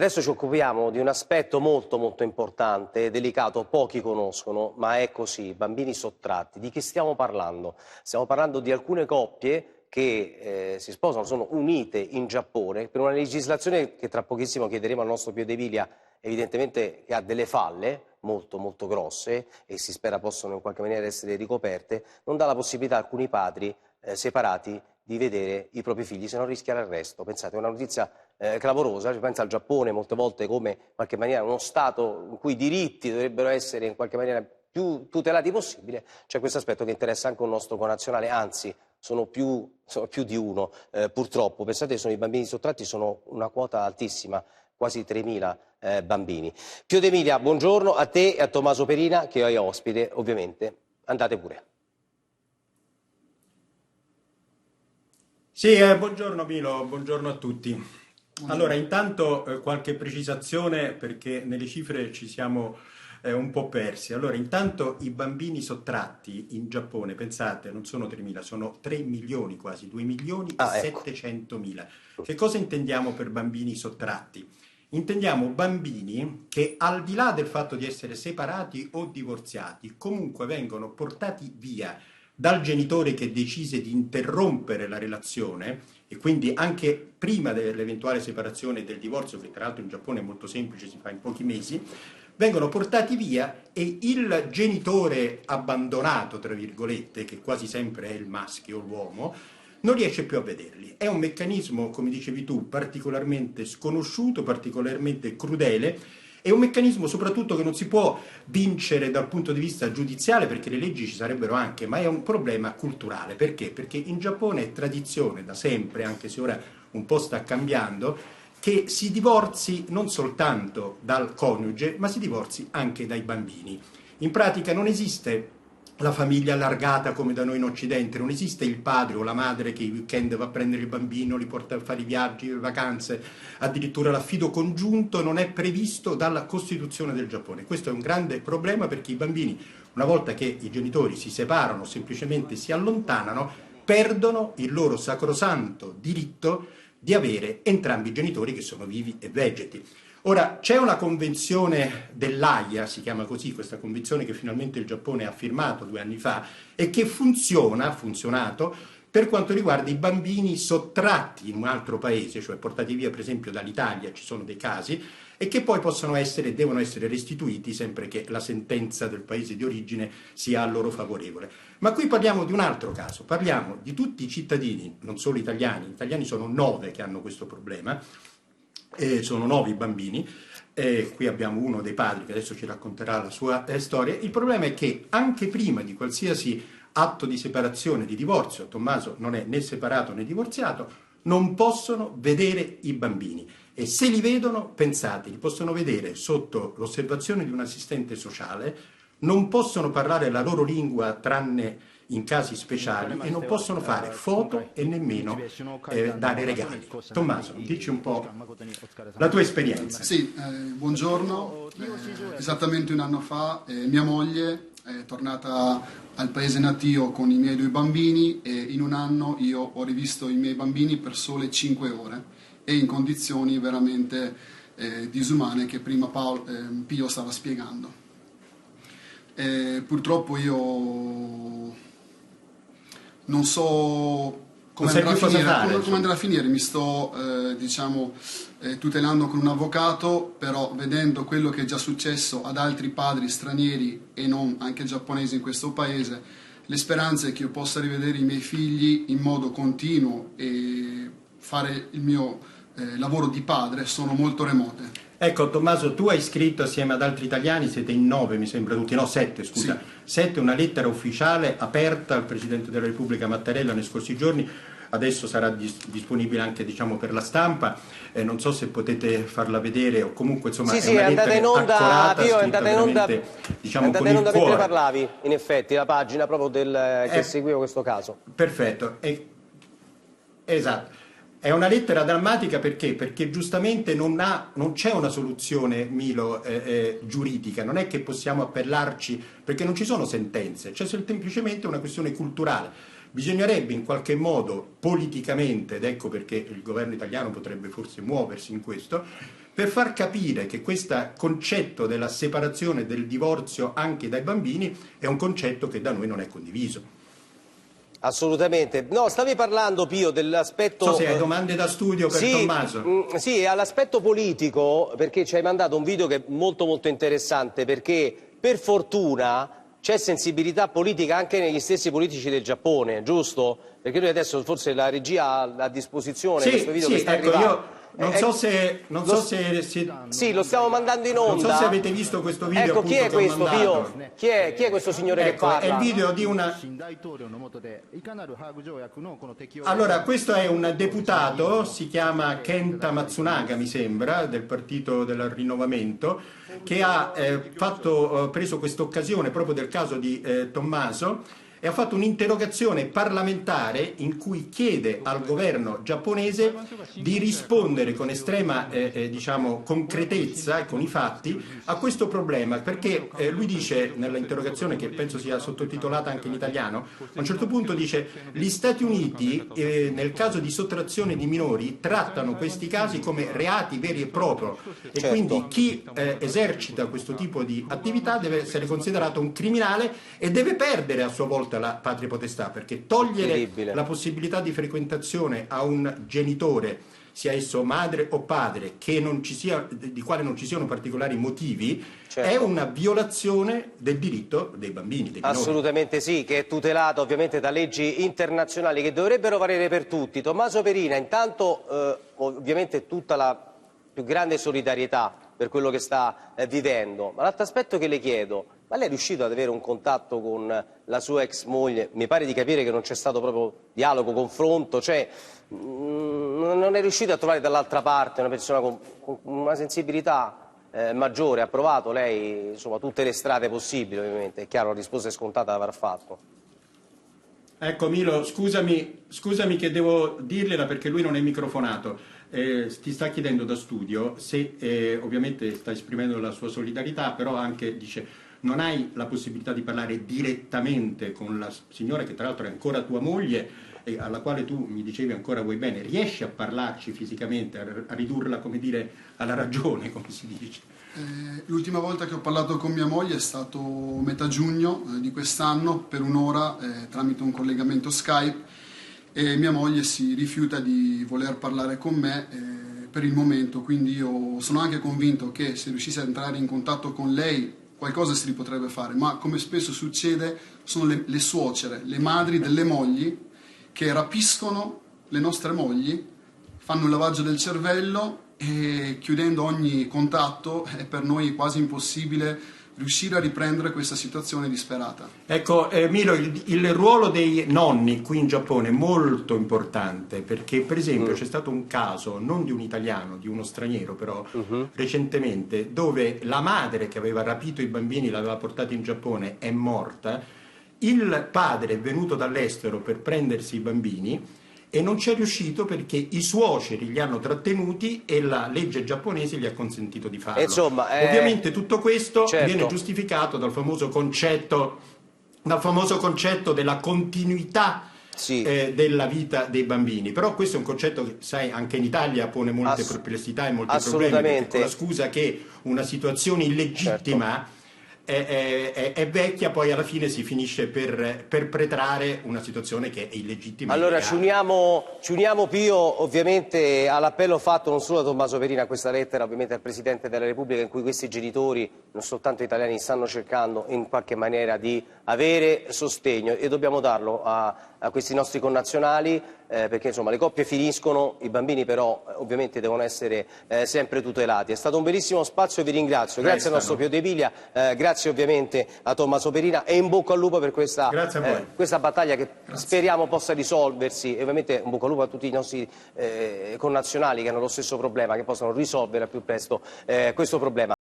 Adesso ci occupiamo di un aspetto molto molto importante, delicato, pochi conoscono, ma è così, bambini sottratti. Di chi stiamo parlando? Stiamo parlando di alcune coppie che si sposano, sono unite in Giappone per una legislazione che tra pochissimo chiederemo al nostro Piedeviglia, evidentemente che ha delle falle molto molto grosse e si spera possano in qualche maniera essere ricoperte, non dà la possibilità a alcuni padri separati di vedere i propri figli, se non rischia l'arresto. Pensate, è una notizia clamorosa, si pensa al Giappone molte volte come in qualche maniera uno Stato in cui i diritti dovrebbero essere in qualche maniera più tutelati possibile. C'è questo aspetto che interessa anche un nostro connazionale, anzi sono più di uno, purtroppo. Pensate, i bambini sottratti sono una quota altissima, quasi 3.000 bambini. Pio D'Emilia, buongiorno a te e a Tommaso Perina, che è ospite, ovviamente. Andate pure. Sì, buongiorno Milo, buongiorno a tutti. Allora, intanto qualche precisazione perché nelle cifre ci siamo un po' persi. Allora, intanto i bambini sottratti in Giappone, pensate, non sono 3.000, sono 3 milioni quasi, 2 milioni e 700.000. Che cosa intendiamo per bambini sottratti? Intendiamo bambini che al di là del fatto di essere separati o divorziati, comunque vengono portati via dal genitore che decise di interrompere la relazione e quindi anche prima dell'eventuale separazione e del divorzio, che tra l'altro in Giappone è molto semplice, si fa in pochi mesi, vengono portati via e il genitore abbandonato, tra virgolette, che quasi sempre è il maschio o l'uomo, non riesce più a vederli. È un meccanismo, come dicevi tu, particolarmente sconosciuto, particolarmente crudele. È un meccanismo soprattutto che non si può vincere dal punto di vista giudiziale, perché le leggi ci sarebbero anche, ma è un problema culturale. Perché? Perché in Giappone è tradizione da sempre, anche se ora un po' sta cambiando, che si divorzi non soltanto dal coniuge, ma si divorzi anche dai bambini. In pratica non esiste la famiglia allargata come da noi in Occidente, non esiste il padre o la madre che i weekend va a prendere il bambino, li porta a fare i viaggi, le vacanze, addirittura l'affido congiunto non è previsto dalla Costituzione del Giappone. Questo è un grande problema perché i bambini, una volta che i genitori si separano o semplicemente si allontanano, perdono il loro sacrosanto diritto di avere entrambi i genitori che sono vivi e vegeti. Ora, c'è una convenzione dell'AIA, si chiama così, questa convenzione che finalmente il Giappone ha firmato 2 anni fa e che ha funzionato per quanto riguarda i bambini sottratti in un altro paese, cioè portati via per esempio dall'Italia, ci sono dei casi, e che poi devono essere restituiti sempre che la sentenza del paese di origine sia a loro favorevole. Ma qui parliamo di un altro caso, parliamo di tutti i cittadini, non solo italiani, gli italiani sono 9 che hanno questo problema, sono 9 i bambini, qui abbiamo uno dei padri che adesso ci racconterà la sua storia. Il problema è che anche prima di qualsiasi atto di separazione, di divorzio, Tommaso non è né separato né divorziato, non possono vedere i bambini e se li vedono, pensate, li possono vedere sotto l'osservazione di un assistente sociale, non possono parlare la loro lingua tranne in casi speciali e non possono fare foto e nemmeno dare regali. Tommaso, dici un po' la tua esperienza. Sì, buongiorno. Esattamente 1 anno fa mia moglie è tornata al paese natio con i miei 2 bambini e in 1 anno io ho rivisto i miei bambini per sole 5 ore e in condizioni veramente disumane che prima Pio stava spiegando. Purtroppo io non so come andrà a finire, mi sto tutelando con un avvocato, però vedendo quello che è già successo ad altri padri stranieri e non anche giapponesi in questo paese, le speranze che io possa rivedere i miei figli in modo continuo e fare il mio lavoro di padre sono molto remote. Ecco, Tommaso, tu hai scritto assieme ad altri italiani, siete in 9 mi sembra tutti, no 7 scusa, sì. 7, una lettera ufficiale aperta al Presidente della Repubblica Mattarella nei scorsi giorni, adesso sarà disponibile anche per la stampa, non so se potete farla vedere o comunque insomma sì, è una lettera in onda, accorata, Pio, è andata in onda mentre parlavi, in effetti, la pagina proprio che seguiva questo caso. Perfetto, esatto. È una lettera drammatica perché? Perché giustamente non c'è una soluzione, Milo, giuridica, non è che possiamo appellarci, perché non ci sono sentenze, c'è semplicemente una questione culturale. Bisognerebbe in qualche modo politicamente, ed ecco perché il governo italiano potrebbe forse muoversi in questo, per far capire che questo concetto della separazione, del divorzio anche dai bambini è un concetto che da noi non è condiviso. Assolutamente. No, stavi parlando, Pio, dell'aspetto... So se hai domande da studio per Tommaso. Sì, all'aspetto politico, perché ci hai mandato un video che è molto molto interessante, perché per fortuna c'è sensibilità politica anche negli stessi politici del Giappone, giusto? Perché noi adesso forse la regia ha a disposizione questo video che sta arrivando. Non so se Sì, lo stiamo mandando in onda. Non so se avete visto questo video. Ecco, chi è questo, Pio? Chi è questo signore che parla? È il video di una... Allora, questo è un deputato, si chiama Kenta Matsunaga, mi sembra, del Partito del Rinnovamento, che ha preso questa occasione proprio del caso di Tommaso e ha fatto un'interrogazione parlamentare in cui chiede al governo giapponese di rispondere con estrema concretezza e con i fatti a questo problema, perché lui dice nell'interrogazione, che penso sia sottotitolata anche in italiano, a un certo punto dice: gli Stati Uniti nel caso di sottrazione di minori trattano questi casi come reati veri e propri e quindi chi esercita questo tipo di attività deve essere considerato un criminale e deve perdere a sua volta la patria potestà, perché togliere la possibilità di frequentazione a un genitore, sia esso madre o padre, che di quale non ci siano particolari motivi, è una violazione del diritto dei bambini, dei minori. Assolutamente sì, che è tutelata ovviamente da leggi internazionali che dovrebbero valere per tutti. Tommaso Perina, intanto ovviamente tutta la più grande solidarietà per quello che sta vivendo, ma l'altro aspetto che le chiedo: ma lei è riuscito ad avere un contatto con la sua ex moglie? Mi pare di capire che non c'è stato proprio dialogo, confronto, cioè non è riuscito a trovare dall'altra parte una persona con una sensibilità maggiore? Ha provato lei, insomma, tutte le strade possibili, ovviamente, è chiaro, la risposta è scontata l'aver fatto. Ecco Milo, scusami che devo dirgliela perché lui non è microfonato. Ti sta chiedendo da studio se ovviamente sta esprimendo la sua solidarietà, però anche dice: non hai la possibilità di parlare direttamente con la signora, che tra l'altro è ancora tua moglie e alla quale tu mi dicevi ancora vuoi bene, riesci a parlarci fisicamente, a ridurla, come dire, alla ragione, come si dice? L'ultima volta che ho parlato con mia moglie è stato metà giugno di quest'anno, per un'ora tramite un collegamento Skype, e mia moglie si rifiuta di voler parlare con me per il momento, quindi io sono anche convinto che se riuscissi a entrare in contatto con lei qualcosa si potrebbe fare, ma come spesso succede sono le suocere, le madri delle mogli che rapiscono le nostre mogli, fanno un lavaggio del cervello e chiudendo ogni contatto è per noi quasi impossibile riuscire a riprendere questa situazione disperata. Ecco, Milo, il ruolo dei nonni qui in Giappone è molto importante, perché per esempio c'è stato un caso, non di un italiano, di uno straniero però, recentemente, dove la madre che aveva rapito i bambini, l'aveva portati in Giappone, è morta, il padre è venuto dall'estero per prendersi i bambini e non ci è riuscito perché i suoceri li hanno trattenuti e la legge giapponese gli ha consentito di farlo. Insomma, ovviamente tutto questo certo, viene giustificato dal famoso concetto della continuità della vita dei bambini, però questo è un concetto che, sai, anche in Italia pone molte perplessità e molti problemi, con la scusa che una situazione illegittima è vecchia, poi alla fine si finisce per perpetrare una situazione che è illegittima. Allora ci uniamo Pio ovviamente all'appello fatto non solo da Tommaso Perina, a questa lettera ovviamente al Presidente della Repubblica, in cui questi genitori, non soltanto italiani, stanno cercando in qualche maniera di avere sostegno, e dobbiamo darlo a questi nostri connazionali, perché insomma le coppie finiscono, i bambini però ovviamente devono essere sempre tutelati. È stato un bellissimo spazio e vi ringrazio. Grazie al nostro Pio De Piglia, grazie ovviamente a Tommaso Perina e in bocca al lupo per questa battaglia che speriamo possa risolversi, e ovviamente in bocca al lupo a tutti i nostri connazionali che hanno lo stesso problema, che possano risolvere al più presto questo problema.